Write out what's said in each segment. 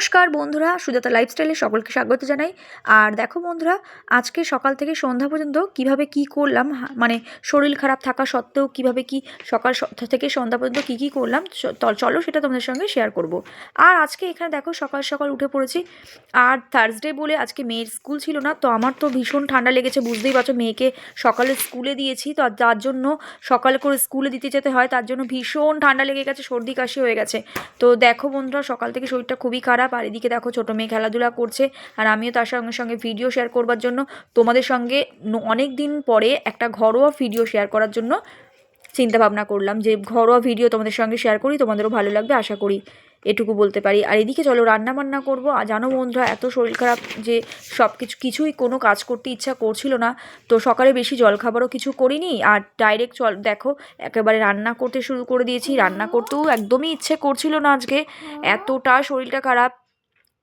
নমস্কার বন্ধুরা, সুজাতা লাইফস্টাইলে সকলকে স্বাগত জানাই। আর দেখো বন্ধুরা, আজকে সকাল থেকে সন্ধ্যা পর্যন্ত কিভাবে কি করলাম, মানে শরীর খারাপ থাকা সত্ত্বেও কিভাবে কি সকাল থেকে সন্ধ্যা পর্যন্ত কি করলাম, চলো সেটা তোমাদের সঙ্গে শেয়ার করব। আর আজকে এখানে দেখো সকাল সকাল উঠে পড়েছি। আর থার্সডে বলে আজকে মেয়ের স্কুল ছিল না, তো আমার তো ভীষণ ঠান্ডা লেগেছে, বুঝতেই পারছো। মেয়েকে সকালে স্কুলে দিয়েছি, তো যার জন্য সকালে করে স্কুলে দিতে যেতে হয়, তার জন্য ভীষণ ঠান্ডা লেগে গেছে, সর্দি কাশি হয়ে গেছে। তো দেখো বন্ধুরা, সকাল থেকে শরীরটা খুবই খারাপ। আর এদিকে দেখো ছোটো মেয়ে খেলাধুলা করছে, আর আমিও তার সঙ্গে সঙ্গে ভিডিও শেয়ার করবার জন্য তোমাদের সঙ্গে অনেক দিন পরে একটা ঘরোয়া ভিডিও শেয়ার করার জন্য চিন্তা ভাবনা করলাম, যে ঘরোয়া ভিডিও তোমাদের সঙ্গে শেয়ার করি, তোমাদেরও ভালো লাগবে আশা করি, এটুকু বলতে পারি। আর এদিকে চলো রান্না বান্না করবো। আর জানো বন্ধুরা, এত শরীর খারাপ যে সব কিছুই কোনো কাজ করতে ইচ্ছা করছিল না। তো সকালে বেশি জলখাবারও কিছু করিনি, আর ডাইরেক্ট দেখো একেবারে রান্না করতে শুরু করে দিয়েছি। রান্না করতেও একদমই ইচ্ছে করছিল না আজকে, এতটা শরীরটা খারাপ।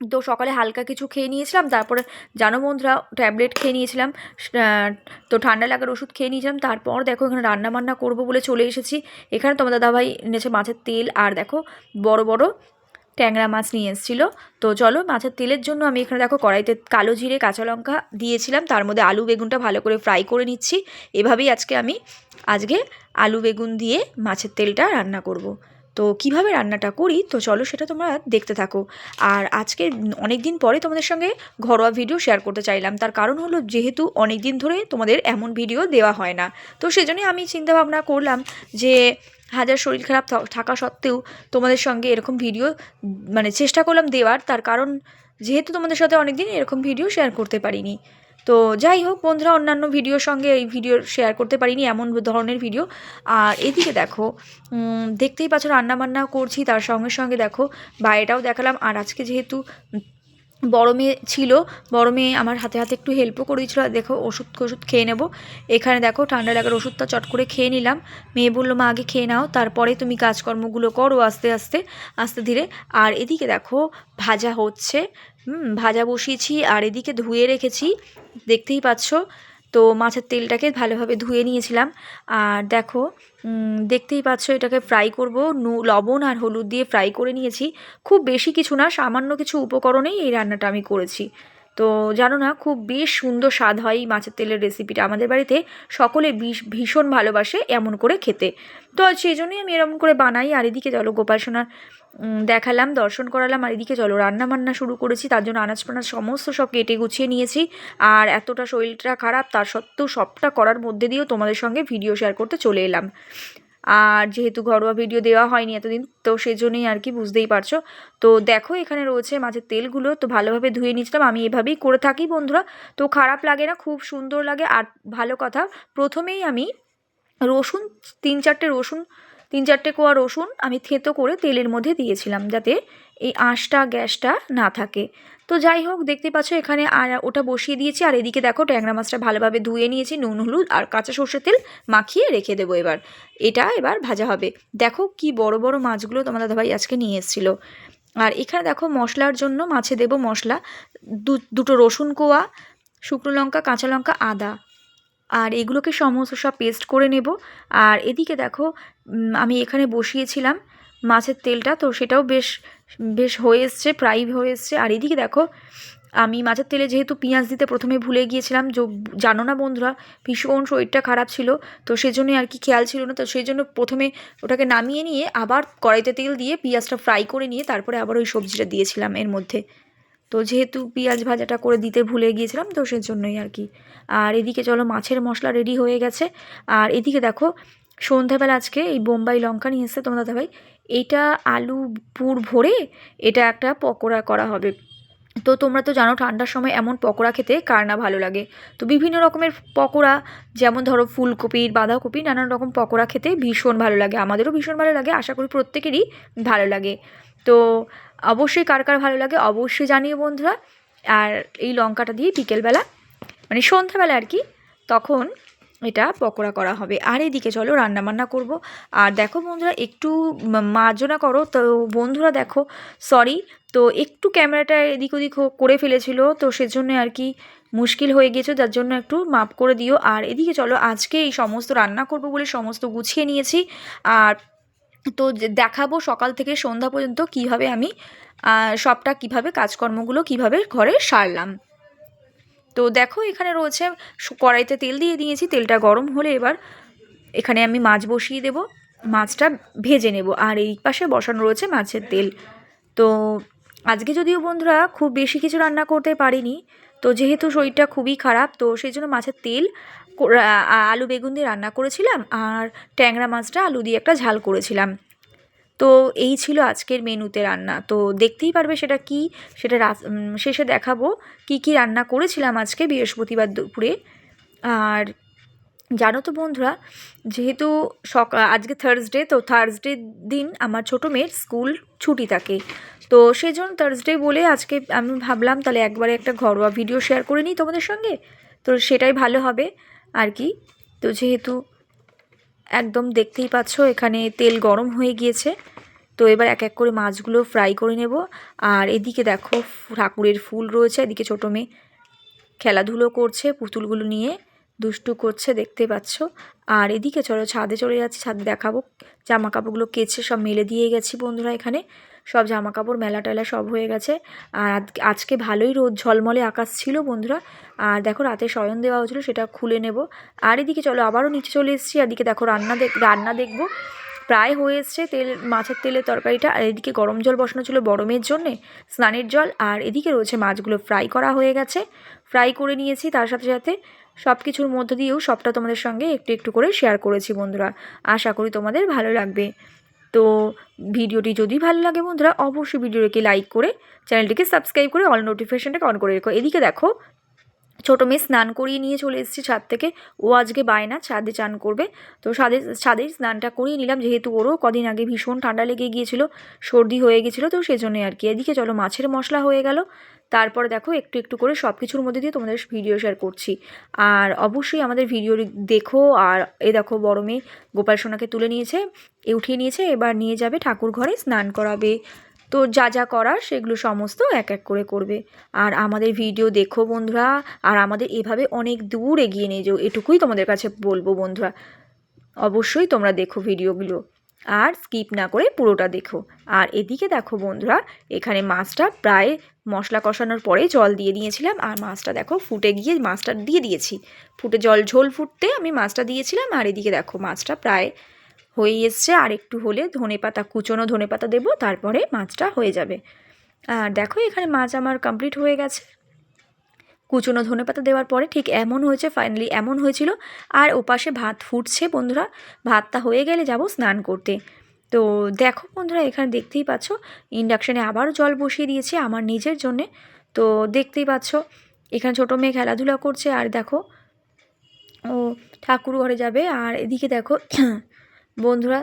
তো সকালে হালকা কিছু খেয়ে নিয়েছিলাম, তারপরে জানো বন্ধুরা ট্যাবলেট খেয়ে নিয়েছিলাম, তো ঠান্ডা লাগার ওষুধ খেয়ে নিয়েছিলাম। তারপর দেখো এখানে রান্না বান্না করবো বলে চলে এসেছি। এখানে তোমার দাদাভাই এনেছে মাছের তেল, আর দেখো বড় বড় ট্যাংরা মাছ নিয়ে এসেছিলো। তো চলো মাছের তেলের জন্য আমি এখানে দেখো কড়াইতে কালো জিরে কাঁচা লঙ্কা দিয়েছিলাম, তার মধ্যে আলু বেগুনটা ভালো করে ফ্রাই করে নিচ্ছি। এভাবেই আজকে আলু বেগুন দিয়ে মাছের তেলটা রান্না করব। তো কিভাবে রান্নাটা করি, তো চলো সেটা তোমরা দেখতে থাকো। আর আজকে অনেক দিন পরে তোমাদের সঙ্গে ঘরোয়া ভিডিও শেয়ার করতে চাইলাম, তার কারণ হলো যেহেতু অনেক দিন ধরে তোমাদের এমন ভিডিও দেওয়া হয় না, তো সেজন্যই আমি চিন্তা ভাবনা করলাম যে হাজার শরীর খারাপ থাকা সত্ত্বেও তোমাদের সঙ্গে এরকম ভিডিও মানে চেষ্টা করলাম দেওয়ার, তার কারণ যেহেতু তোমাদের সাথে অনেকদিন এরকম ভিডিও শেয়ার করতে পারিনি। তো যাই হোক বন্ধুরা, অন্যান্য ভিডিওর সঙ্গে এই ভিডিও শেয়ার করতে পারিনি, এমন ধরনের ভিডিও। আর এদিকে দেখো দেখতেই পাচ্ছ রান্নাবান্না করছি, তার সঙ্গে সঙ্গে দেখো বাইরেটাও দেখালাম। আর আজকে যেহেতু বড় মেয়ে ছিল, বড় মেয়ে আমার হাতে হাতে একটু হেল্পও করে দিয়েছিলো। দেখো ওষুধ খেয়ে নেব। এখানে দেখো ঠান্ডা লাগার ওষুধটা চট করে খেয়ে নিলাম। মেয়ে বললো মা আগে খেয়ে নাও, তারপরে তুমি কাজকর্মগুলো করো আস্তে আস্তে আস্তে ধীরে। আর এদিকে দেখো ভাজা হচ্ছে, ভাজা বসিয়েছি, আর এদিকে ধুয়ে রেখেছি, দেখতেই পাচ্ছ। তো মাছের তেলটাকে ভালোভাবে ধুয়ে নিয়েছিলাম। আর দেখো দেখতেই পাচ্ছ এটাকে ফ্রাই করব, লবণ আর হলুদ দিয়ে ফ্রাই করে নিয়েছি। খুব বেশি কিছু না, সামান্য কিছু উপকরণেই এই রান্নাটা আমি করেছি। তো জানো না, খুব বেশ সুন্দর স্বাদ হয় এই মাছের তেলের রেসিপিটা। আমাদের বাড়িতে সকলে ভীষণ ভালোবাসে এমন করে খেতে, তো সেই জন্যই আমি এরকম করে বানাই। আর এদিকে চলো গোপাল সোনার দেখালাম, দর্শন করালাম। আর এদিকে চলো রান্না বান্না শুরু করেছি, তার জন্য আনাজ পানাজ সমস্ত সব কেটে গুছিয়ে নিয়েছি। আর এতটা শরীরটা খারাপ তার সত্ত্বেও সবটা করার মধ্যে দিয়েও তোমাদের সঙ্গে ভিডিও শেয়ার করতে চলে এলাম। আর যেহেতু ঘরোয়া ভিডিও দেওয়া হয়নি এতদিন, তো সেই জন্যই আর কি, বুঝতেই পারছো। তো দেখো এখানে রয়েছে মাছের তেলগুলো, তো ভালোভাবে ধুয়ে নিয়েছিলাম। আমি এভাবেই করে থাকি বন্ধুরা, তো খারাপ লাগে না, খুব সুন্দর লাগে। আর ভালো কথা, প্রথমেই আমি রসুন, তিন চারটে কোয়া রসুন আমি থেঁতো করে তেলের মধ্যে দিয়েছিলাম, যাতে এই আঁশটা গ্যাসটা না থাকে। তো যাই হোক দেখতে পাচ্ছ এখানে আর ওটা বসিয়ে দিয়েছি। আর এদিকে দেখো ট্যাংরা মাছটা ভালোভাবে ধুয়ে নিয়েছি, নুন হলুদ আর কাঁচা সর্ষের তেল মাখিয়ে রেখে দেবো। এবার ভাজা হবে। দেখো কি বড় বড় মাছগুলো তোমার দাদাভাই আজকে নিয়ে এসেছিলো। আর এখানে দেখো মশলার জন্য মাছে দেবো মশলা, দুটো রসুন কোয়া, শুকনো লঙ্কা, কাঁচা লঙ্কা, আদা, আর এগুলোকে সমস্ত সব পেস্ট করে নেব। আর এদিকে দেখো আমি এখানে বসিয়েছিলাম মাছের তেলটা, তো সেটাও বেশ বেশ হয়ে এসছে, প্রায় হয়ে এসছে। আর এদিকে দেখো আমি মাছের তেলে যেহেতু পেঁয়াজ দিতে প্রথমে ভুলে গিয়েছিলাম, জানো না বন্ধুরা, ভীষণ শরীরটা খারাপ ছিল, তো সেজন্যই আর কি খেয়াল ছিল না। তো সেই জন্য প্রথমে ওটাকে নামিয়ে নিয়ে আবার কড়াইতে তেল দিয়ে পেঁয়াজটা ফ্রাই করে নিয়ে তারপরে আবার ওই সবজিটা দিয়েছিলাম এর মধ্যে। তো যেহেতু পেঁয়াজ ভাজাটা করে দিতে ভুলে গিয়েছিলাম, তো সেজন্যই আর কি। আর এদিকে চলো মাছের মশলা রেডি হয়ে গেছে। আর এদিকে দেখো সন্ধ্যাবেলা আজকে এই বোম্বাই লঙ্কা নিয়ে এসেছে তোমার দাদাভাই, এইটা আলু পুর ভরে এটা একটা পকোড়া করা হবে। তো তোমরা তো জানো ঠান্ডার সময় এমন পকোড়া খেতে কার না ভালো লাগে। তো বিভিন্ন রকমের পকোড়া, যেমন ধরো ফুলকপির, বাঁধাকপি, নানান রকম পকোড়া খেতে ভীষণ ভালো লাগে, আমাদেরও ভীষণ ভালো লাগে, আশা করি প্রত্যেকেরই ভালো লাগে। তো অবশ্যই কার কার ভালো লাগে অবশ্যই জানিও বন্ধুরা। আর এই লঙ্কাটা দিয়ে বিকেলবেলা মানে সন্ধ্যাবেলা আর কি, তখন এটা পকোড়া করা হবে। আর এদিকে চলো রান্নাবান্না করব। আর দেখো বন্ধুরা একটু মার্জনা করো, তো বন্ধুরা দেখো সরি, তো একটু ক্যামেরাটা এদিক ওদিক করে ফেলেছিল, তো সেজন্য আর কি মুশকিল হয়ে গিয়েছে, যার জন্য একটু মাপ করে দিও। আর এদিকে চলো আজকে এই সমস্ত রান্না করব বলে সমস্ত গুছিয়ে নিয়েছি। আর তো দেখাবো সকাল থেকে সন্ধ্যা পর্যন্ত কিভাবে আমি সবটা কিভাবে কাজকর্মগুলো কিভাবে ঘরে সারলাম। তো দেখো এখানে রয়েছে কড়াইতে তেল দিয়ে দিয়েছি, তেলটা গরম হলে এবার এখানে আমি মাছ বসিয়ে দেব, মাছটা ভেজে নেব। আর এই পাশে বসানো রয়েছে মাছের তেল। তো আজকে যদিও বন্ধুরা খুব বেশি কিছু রান্না করতে পারিনি, তো যেহেতু শরীরটা খুবই খারাপ, তো সেই জন্য মাছের তেল আলু বেগুন দিয়ে রান্না করেছিলাম, আর ট্যাংরা মাছটা আলু দিয়ে একটা ঝাল করেছিলাম। তো এই ছিল আজকের মেনুতে রান্না। তো দেখতেই পারবে সেটা কি, সেটা শেষে দেখাবো কি কি রান্না করেছিলাম আজকে বৃহস্পতিবার দুপুরে। আর জানো তো বন্ধুরা, যেহেতু আজকে থার্সডে, তো থার্সডে দিন আমার ছোটো মেয়ের স্কুল ছুটি থাকে, তো সেই জন্য থার্সডে বলে আজকে আমি ভাবলাম তাহলে একবারে একটা ঘরোয়া ভিডিও শেয়ার করে নিই তোমাদের সঙ্গে, তো সেটাই ভালো হবে আর কি। তো যেহেতু একদম দেখতেই পাচ্ছ এখানে তেল গরম হয়ে গিয়েছে, তো এবার এক এক করে মাছগুলো ফ্রাই করে নেব। আর এদিকে দেখো ঠাকুরের ফুল রয়েছে, এদিকে ছোটো মেয়ে খেলাধুলো করছে পুতুলগুলো নিয়ে, দুষ্টু করছে দেখতে পাচ্ছ। আর এদিকে চলো ছাদে চলে যাচ্ছি, ছাদে দেখাবো জামা কাপড়গুলো কেচে সব মেলে দিয়ে গেছি বন্ধুরা। এখানে সব জামা কাপড় মেলা টেলা সব হয়ে গেছে। আর আজকে ভালোই রোদ ঝলমলে আকাশ ছিল বন্ধুরা। আর দেখো রাতে শয়ন দেওয়া হয়েছিলো, সেটা খুলে নেব। আর এদিকে চলো আবারও নিচে চলে এসেছি, এদিকে দেখো রান্না দেখবো, প্রায় হয়ে এসছে মাছের তেলের তরকারিটা। আর এদিকে গরম জল বসানো ছিল বড় মেয়ের জন্যে, স্নানের জল। আর এদিকে রয়েছে মাছগুলো ফ্রাই করা হয়ে গেছে, ফ্রাই করে নিয়েছি। তার সাথে সাথে সব কিছুর মধ্য দিয়েও সবটা তোমাদের সঙ্গে একটু একটু করে শেয়ার করেছি বন্ধুরা। আশা করি তোমাদের ভালো লাগবে। তো ভিডিওটি যদি ভালো লাগে বন্ধুরা, অবশ্যই ভিডিওটিকে লাইক করে চ্যানেলটিকে সাবস্ক্রাইব করে অল নোটিফিকেশনটাকে অন করে রেখো। এদিকে দেখো ছোটো মেয়ে স্নান করিয়ে নিয়ে চলে এসেছি ছাদ থেকে, ও আজকে বায়না ছাদে চান করবে। তো ছাদেই স্নানটা করিয়ে নিলাম, যেহেতু ওরও কদিন আগে ভীষণ ঠান্ডা লেগে গিয়েছিল, সর্দি হয়ে গেছিলো, তো সেজন্যই আর কি। এদিকে চলো মাছের মশলা হয়ে গেল, তারপরে দেখো একটু একটু করে সব কিছুর মধ্যে দিয়ে তোমাদের ভিডিও শেয়ার করছি। আর অবশ্যই আমাদের ভিডিও দেখো। আর এই দেখো বড় মেয়ে গোপাল সোনাকে তুলে নিয়েছে, উঠিয়ে নিয়েছে, এবার নিয়ে যাবে ঠাকুর ঘরে স্নান করাবে। তো যা যা করার সেগুলো সমস্ত এক এক করে করবে। আর আমাদের ভিডিও দেখো বন্ধুরা, আর আমাদের এভাবে অনেক দূর এগিয়ে নিয়ে যাও, এটুকুই তোমাদের কাছে বলবো বন্ধুরা। অবশ্যই তোমরা দেখো ভিডিওগুলো, আর স্কিপ না করে পুরোটা দেখো। আর এদিকে দেখো বন্ধুরা, এখানে মাছটা প্রায় মশলা কষানোর পরে জল দিয়ে দিয়েছিলাম, আর মাছটা দেখো ফুটে গিয়ে মাছটা দিয়ে দিয়েছি, ফুটে ঝোল ফুটতে আমি মাছটা দিয়েছিলাম। আর এদিকে দেখো মাছটা প্রায় হয়ে এসছে, আর একটু হলে ধনেপাতা কুচনো ধনেপাতা দেবো, তারপরে মাছটা হয়ে যাবে। আর দেখো এখানে মাছ আমার কমপ্লিট হয়ে গেছে, কুচনো ধনেপাতা দেওয়ার পরে ঠিক এমন হয়েছে, ফাইনালি এমন হয়েছিল। আর ওপাশে ভাত ফুটছে বন্ধুরা, ভাতটা হয়ে গেলে যাব স্নান করতে। তো দেখো বন্ধুরা এখানে দেখতেই পাচ্ছ ইন্ডাকশানে আবারও জল বসিয়ে দিয়েছি আমার নিজের জন্যে। তো দেখতেই পাচ্ছ এখানে ছোটো মেয়ে খেলাধুলা করছে, আর দেখো ও ঠাকুর ঘরে যাবে। আর এদিকে দেখো বন্ধুরা,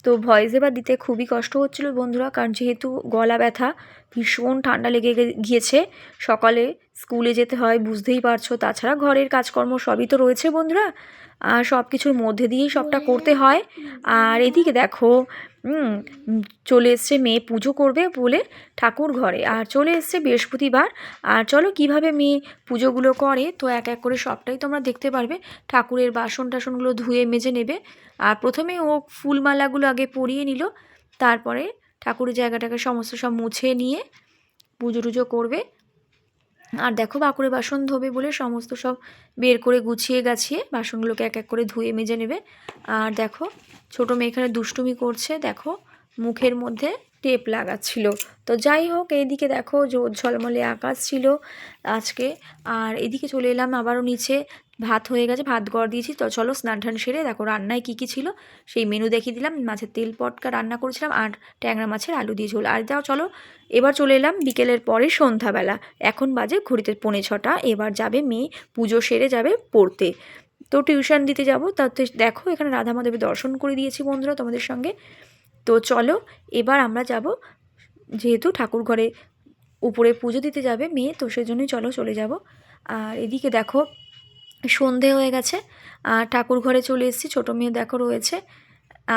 তো ভয়েস এবার দিতে খুবই কষ্ট হচ্ছিল বন্ধুরা, কারণ যেহেতু গলা ব্যথা, ভীষণ ঠান্ডা লেগে গিয়েছে, সকালে স্কুলে যেতে হয় বুঝতেই পারছো, তাছাড়া ঘরের কাজকর্ম সবই তো রয়েছে বন্ধুরা, আর সব কিছুর মধ্যে দিয়েই সবটা করতে হয়। আর এদিকে দেখো চলে এসছে মেয়ে পুজো করবে বলে ঠাকুর ঘরে, আর চলে এসছে বৃহস্পতিবার। আর চলো কিভাবে মেয়ে পুজোগুলো করে, তো এক এক করে সবটাই তোমরা দেখতে পারবে। ঠাকুরের বাসন টাসনগুলো ধুয়ে মেজে নেবে, আর প্রথমে ও ফুলমালাগুলো আগে পরিয়ে নিল, তারপরে ঠাকুরের জায়গাটাকে সমস্ত সব মুছে নিয়ে পুজো টুজো করবে। আর দেখো বাঁকুড়ে বাসন ধোবে বলে সমস্ত সব বের করে গুছিয়ে গাছিয়ে বাসনগুলোকে এক এক করে ধুয়ে মেজে নেবে। আর দেখো ছোটো মেয়ে এখানে দুষ্টুমি করছে, দেখো মুখের মধ্যে টেপ লাগাচ্ছিল। তো যাই হোক এইদিকে দেখো ঝলমলে আকাশ ছিল আজকে। আর এদিকে চলে এলাম আবারও নিচে, ভাত হয়ে গেছে, ভাত গড় দিয়েছি। তো চলো স্নান টান সেরে দেখো রান্নায় কী কী ছিল সেই মেনু দেখিয়ে দিলাম। মাছের তেল পটকা রান্না করেছিলাম, আর ট্যাংরা মাছের আলু দিয়ে ঝোল। আর দাও চলো এবার চলে এলাম বিকেলের পরে সন্ধ্যাবেলা, এখন বাজে ঘড়িতে 5:45। এবার যাবে মেয়ে পুজো সেরে যাবে পড়তে, তো টিউশন দিতে যাব। তাতে দেখো এখানে রাধা মাধবের দর্শন করে দিয়েছি বন্ধুরা তোমাদের সঙ্গে। তো চলো এবার আমরা যাব, যেহেতু ঠাকুর ঘরে উপরে পুজো দিতে যাবে মেয়ে, তো সেজন্যই চলো চলে যাব। আর এদিকে দেখো সন্ধে হয়ে গেছে, আর ঠাকুর ঘরে চলে এসেছি, ছোটো মেয়ে দেখো রয়েছে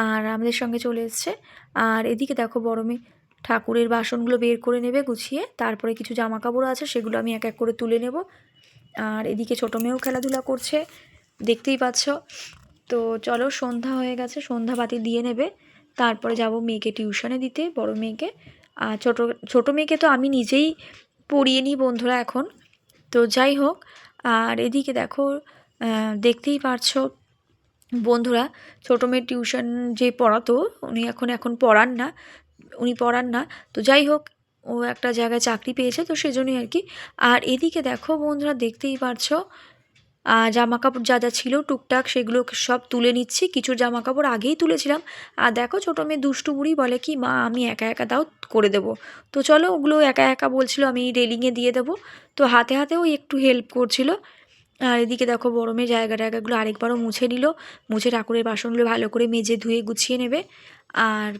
আর আমাদের সঙ্গে চলে এসছে। আর এদিকে দেখো বড় মেয়ে ঠাকুরের বাসনগুলো বের করে নেবে গুছিয়ে, তারপরে কিছু জামা কাপড় আছে সেগুলো আমি এক এক করে তুলে নেব। আর এদিকে ছোটো মেয়েও খেলাধুলা করছে দেখতেই পাচ্ছ। তো চলো সন্ধ্যা হয়ে গেছে, সন্ধ্যা বাতি দিয়ে নেবে। তারপরে যাব মেয়েকে টিউশনে দিতে, বড় মেয়েকে। আর ছোটো মেয়েকে তো আমি নিজেই পড়িয়ে নিই বন্ধুরা এখন। তো যাই হোক, আর এদিকে দেখো দেখতেই পারছো বন্ধুরা, ছোটো মেয়ের টিউশন যে পড়াতো উনি এখন পড়ান না। তো যাই হোক, ও একটা জায়গায় চাকরি পেয়েছে, তো সেজন্যই আর কি। আর এদিকে দেখো বন্ধুরা, দেখতেই পারছো জামা কাপড় যা যা ছিল টুকটাক সেগুলো সব তুলে নিচ্ছি। কিছু জামা কাপড় আগেই তুলেছিলাম। আর দেখো ছোটো মেয়ে দুষ্টু বুড়ি বলে কি, মা আমি একা একা দাও করে দেবো। তো চলো, ওগুলো একা একা বলছিল আমি রেলিংয়ে দিয়ে দেবো। তো হাতে হাতেও একটু হেল্প করছিল। আর এদিকে দেখো বড় মেয়ে জায়গাগুলো আরেকবারও মুছে নিল। মুছে ঠাকুরের বাসনগুলো ভালো করে মেজে ধুয়ে গুছিয়ে নেবে। আর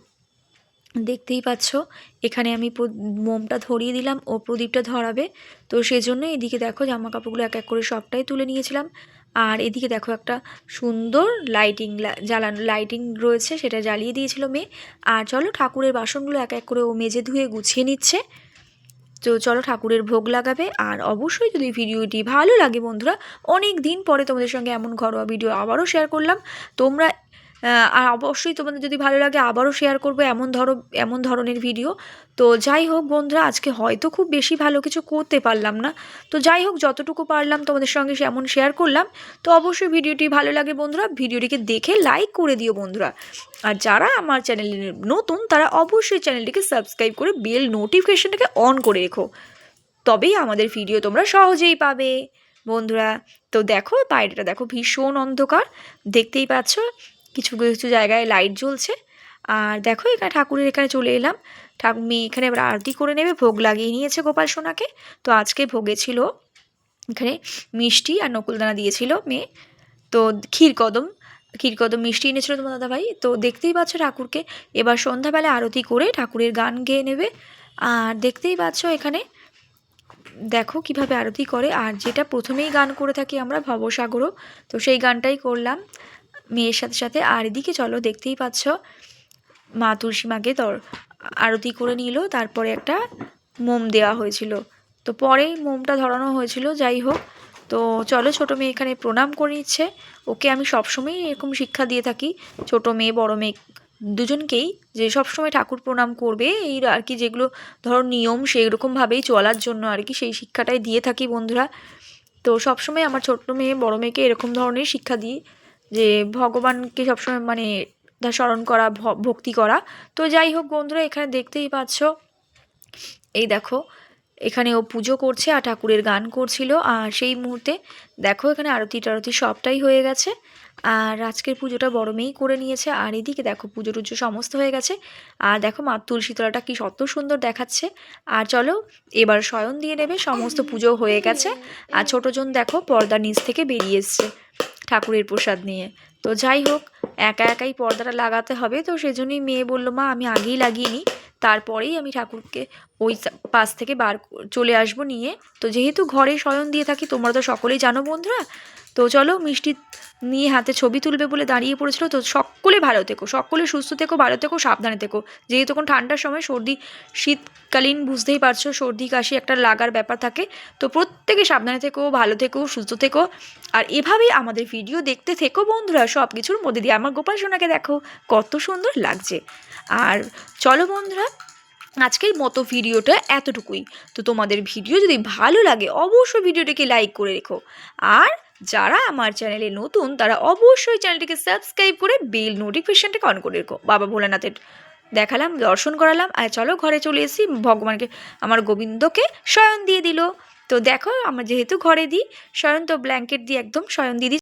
দেখতেই পাচ্ছ এখানে আমি মোমটা ধরিয়ে দিলাম, ও প্রদীপটা ধরাবে। তো সেজন্য এদিকে দেখো জামা কাপড়গুলো এক এক করে সবটাই তুলে নিয়েছিলাম। আর এদিকে দেখো একটা সুন্দর লাইটিং রয়েছে, সেটা জ্বালিয়ে দিয়েছিল মেয়ে। আর চলো, ঠাকুরের বাসনগুলো এক এক করে ও মেজে ধুয়ে গুছিয়ে নিচ্ছে। তো চলো, ঠাকুরের ভোগ লাগাবে। আর অবশ্যই যদি ভিডিওটি ভালো লাগে বন্ধুরা, অনেক দিন পরে তোমাদের সঙ্গে এমন ঘরোয়া ভিডিও আবারও শেয়ার করলাম। তোমরা আর অবশ্যই তোমাদের যদি ভালো লাগে আবারও শেয়ার করবো এমন ধরনের ভিডিও। তো যাই হোক বন্ধুরা, আজকে হয়তো খুব বেশি ভালো কিছু করতে পারলাম না। তো যাই হোক, যতটুকু পারলাম তোমাদের সঙ্গে এমন শেয়ার করলাম। তো অবশ্যই ভিডিওটি ভালো লাগে বন্ধুরা, ভিডিওটিকে দেখে লাইক করে দিও বন্ধুরা। আর যারা আমার চ্যানেলে নতুন তারা অবশ্যই চ্যানেলটিকে সাবস্ক্রাইব করে বেল নোটিফিকেশনটাকে অন করে রেখো, তবেই আমাদের ভিডিও তোমরা সহজেই পাবে বন্ধুরা। তো দেখো বাইরেটা দেখো, ভীষণ অন্ধকার, দেখতেই পাচ্ছ কিছু কিছু জায়গায় লাইট জ্বলছে। আর দেখো ঠাকুরের এখানে চলে এলাম। মেয়ে এখানে এবার আরতি করে নেবে, ভোগ লাগিয়ে নিয়েছে গোপাল সোনাকে। তো আজকে ভোগে ছিল এখানে মিষ্টি আর নকুলদানা দিয়েছিল মেয়ে। তো ক্ষীরকদম মিষ্টি এনেছিল তোমার দাদাভাই। তো দেখতেই পাচ্ছ ঠাকুরকে এবার সন্ধ্যাবেলা আরতি করে ঠাকুরের গান গেয়ে নেবে। আর দেখতেই পাচ্ছ এখানে দেখো কিভাবে আরতি করে। আর যেটা প্রথমেই গান করে থাকি আমরা, ভবসাগরও, তো সেই গানটাই করলাম মেয়ের সাথে সাথে। আর এদিকে চলো, দেখতেই পাচ্ছ মা তুলসী মাকে আরতি করে নিল। তারপরে একটা মোম দেওয়া হয়েছিল, তো পরেই মোমটা ধরানো হয়েছিল। যাই হোক, তো চলো, ছোটো মেয়ে এখানে প্রণাম করে নিচ্ছে। ওকে আমি সবসময় এরকম শিক্ষা দিয়ে থাকি, ছোটো মেয়ে বড়ো মেয়ে দুজনকেই, যে সবসময় ঠাকুর প্রণাম করবে, এই আর কি যেগুলো ধরো নিয়ম সেই রকমভাবেই চলার জন্য আর কি, সেই শিক্ষাটাই দিয়ে থাকি বন্ধুরা। তো সবসময় আমার ছোট্ট মেয়ে বড়ো মেয়েকে এরকম ধরনের শিক্ষা দিই, যে ভগবানকে সবসময় মানে স্মরণ করা, ভক্তি করা। তো যাই হোক বন্ধুরা, এখানে দেখতেই পাচ্ছ এই দেখো এখানে ও পুজো করছে আর ঠাকুরের গান করছিল। আর সেই মুহূর্তে দেখো এখানে আরতি টারতি সবটাই হয়ে গেছে। আর আজকের পুজোটা বড় মেয়েই করে নিয়েছে। আর এদিকে দেখো পুজো টুজো সমস্ত হয়ে গেছে। আর দেখো মা তুলসীতলাটা কি কত সুন্দর দেখাচ্ছে। আর চলো, এবার শয়ন দিয়ে নেবে, সমস্ত পুজো হয়ে গেছে। আর ছোটোজন দেখো পর্দার নিচ থেকে বেরিয়ে এসছে ঠাকুরের প্রসাদ নিয়ে। তো যাই হোক, একা একাই পর্দাটা লাগাতে হবে, তো সেজন্যই মেয়ে বললো মা আমি আগেই লাগিয়ে নিই, তারপরেই আমি ঠাকুরকে ওই পাশ থেকে চলে আসবো নিয়ে। তো যেহেতু ঘরে শয়ন দিয়ে থাকি, তোমরা তো সকলেই জানো বন্ধুরা। তো চলো, মিষ্টি নিয়ে হাতে ছবি তুলবে বলে দাঁড়িয়ে পড়েছিল। তো সকলে ভালো থেকো, সকলে সুস্থ থেকো, ভালো থেকো, সাবধানে থেকো। যেহেতু এখন ঠান্ডার সময়, শীতকালীন বুঝতেই পারছো, সর্দি কাশি একটা লাগার ব্যাপার থাকে। তো প্রত্যেকে সাবধানে থেকো, ভালো থেকো, সুস্থ থেকো। আর এভাবেই আমাদের ভিডিও দেখতে থেকো বন্ধুরা, সব কিছুর মধ্যে দিয়ে। আমার গোপাল সোনাকে দেখো কত সুন্দর লাগছে। আর চলো বন্ধুরা, আজকের মতো ভিডিওটা এতটুকুই। তো তোমাদের ভিডিও যদি ভালো লাগে অবশ্যই ভিডিওটিকে লাইক করে রেখো। আর যারা আমার চ্যানেলে নতুন তারা অবশ্যই চ্যানেলটিকে সাবস্ক্রাইব করে বেল নোটিফিকেশনটাকে অন করে রেখো। বাবা ভোলানাথের দেখালাম, দর্শন করালাম। আর চলো, ঘরে চলে এসেছি, ভগবানকে আমার গোবিন্দকে শয়ন দিয়ে দিল। তো দেখো, আমার যেহেতু ঘরে দিই শয়ন, তো ব্ল্যাঙ্কেট দিয়ে একদম শয়ন দিয়ে দিই।